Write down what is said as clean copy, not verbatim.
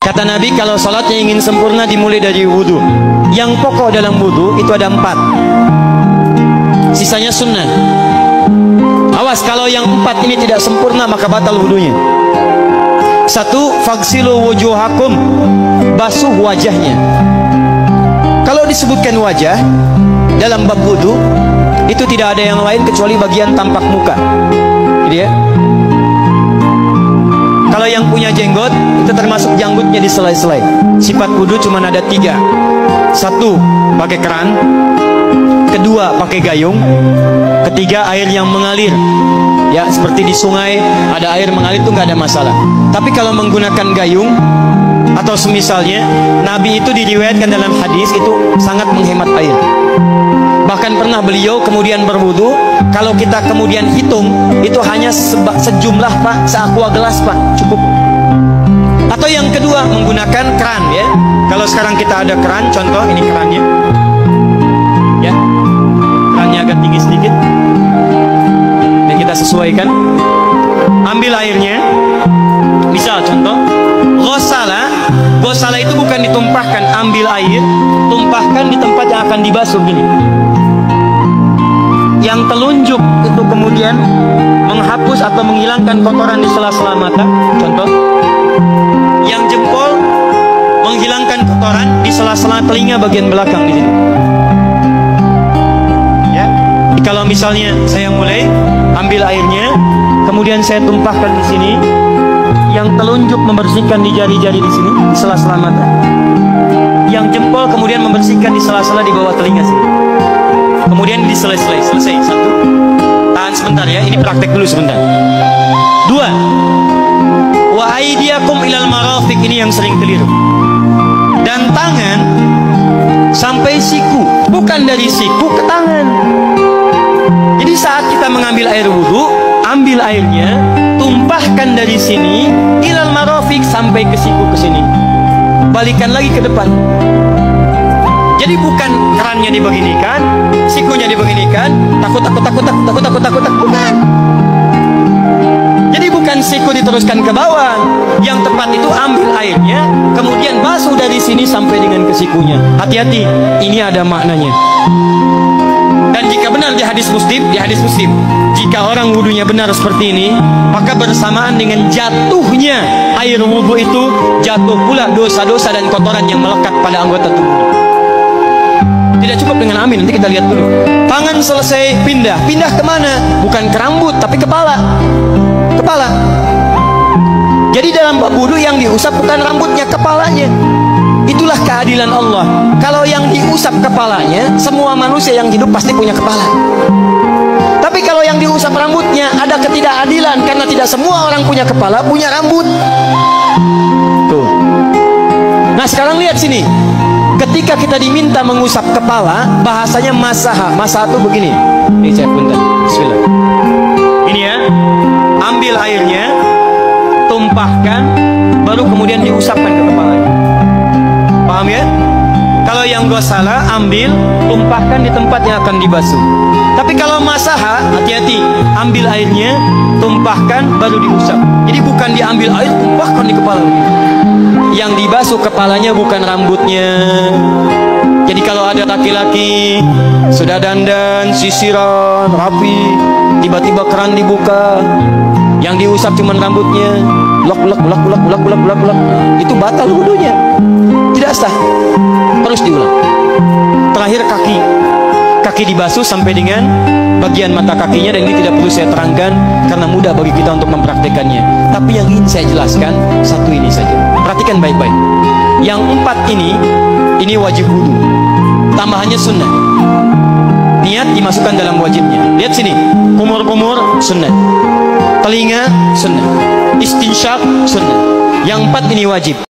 Kata Nabi, kalau sholatnya ingin sempurna dimulai dari wudhu. Yang pokok dalam wudhu itu ada 4, sisanya sunnah. Awas, kalau yang 4 ini tidak sempurna maka batal wudhunya. 1, fagsilu wujuhakum, basuh wajahnya. Kalau disebutkan wajah dalam bab wudhu, itu tidak ada yang lain kecuali bagian tampak muka. Jadi ya, kalau yang punya jenggot, itu termasuk janggutnya di selai-selai. Sifat wudhu cuma ada 3. 1, pakai keran. 2, pakai gayung. 3, air yang mengalir. Ya, seperti di sungai ada air mengalir itu nggak ada masalah. Tapi kalau menggunakan gayung atau semisalnya, Nabi itu diriwayatkan dalam hadis itu sangat menghemat air. Bahkan pernah beliau kemudian berwudu, kalau kita kemudian hitung itu hanya sejumlah Pak, seaqua gelas Pak, cukup. Atau yang kedua, menggunakan keran ya. Kalau sekarang kita ada keran, contoh ini kerannya. Ya. Kerannya agak tinggi sedikit. Dan kita sesuaikan. Ambil airnya. Misal contoh, gosala itu bukan ditumpahkan, ambil air, tumpahkan di tempat yang akan dibasuh gini. Yang telunjuk itu kemudian menghapus atau menghilangkan kotoran di sela-sela mata, contoh. Yang jempol menghilangkan kotoran di sela-sela telinga bagian belakang di sini. Ya. Kalau misalnya saya mulai ambil airnya, kemudian saya tumpahkan di sini. Yang telunjuk membersihkan di jari-jari di sini, di sela-sela mata. Yang jempol kemudian membersihkan di sela-sela di bawah telinga sini. Kemudian di selesai. 1. Tahan sebentar ya, ini praktek dulu sebentar. 2. Wa aidiakum ilal marafiq, ini yang sering keliru. Dan tangan sampai siku, bukan dari siku ke tangan. Jadi saat kita mengambil air wudhu, ambil airnya, tumpahkan dari sini ilal marafiq sampai ke siku ke sini. Balikan lagi ke depan. Jadi bukan kerannya dibeginikan, sikunya dibeginikan, takut, bukan. Jadi bukan siku diteruskan ke bawah. Yang tepat itu ambil airnya, kemudian basuh dari sini sampai dengan ke sikunya. Hati-hati, ini ada maknanya. Dan jika benar di hadis Muslim, jika orang wudhunya benar seperti ini, maka bersamaan dengan jatuhnya air wudhu itu, jatuh pula dosa-dosa dan kotoran yang melekat pada anggota tubuhnya. Tidak cukup dengan amin, nanti kita lihat dulu. Tangan selesai, pindah kemana? Bukan ke rambut, tapi kepala. Jadi dalam bab wudu yang diusap bukan rambutnya, kepalanya. Itulah keadilan Allah. Kalau yang diusap kepalanya, semua manusia yang hidup pasti punya kepala. Tapi kalau yang diusap rambutnya, ada ketidakadilan, karena tidak semua orang punya kepala, punya rambut. Tuh. Nah sekarang lihat sini. Ketika kita diminta mengusap kepala, bahasanya masaha. Masaha itu begini. Ini saya punten. Bismillah. Ini ya. Ambil airnya, tumpahkan, baru kemudian diusapkan ke kepalanya. Paham ya? Kalau yang gosala, ambil, tumpahkan di tempat yang akan dibasuh. Tapi kalau masaha, hati-hati. Ambil airnya, tumpahkan, baru diusap. Jadi bukan diambil air, tumpahkan di kepala. Yang dibasuh kepalanya bukan rambutnya. Jadi kalau ada laki-laki sudah dandan, sisiran, rapi, tiba-tiba keran dibuka, yang diusap cuma rambutnya, ulak, itu batal wudunya, tidak sah, terus diulang. Terakhir kaki dibasuh sampai dengan bagian mata kakinya, dan ini tidak perlu saya terangkan karena mudah bagi kita untuk mempraktekannya. Tapi yang ingin saya jelaskan satu ini saja. Perhatikan baik-baik. Yang 4 ini wajib wudu. Tambahannya sunnah. Niat dimasukkan dalam wajibnya. Lihat sini, kumur-kumur sunnah, telinga sunnah, istinsyak sunnah. Yang 4 ini wajib.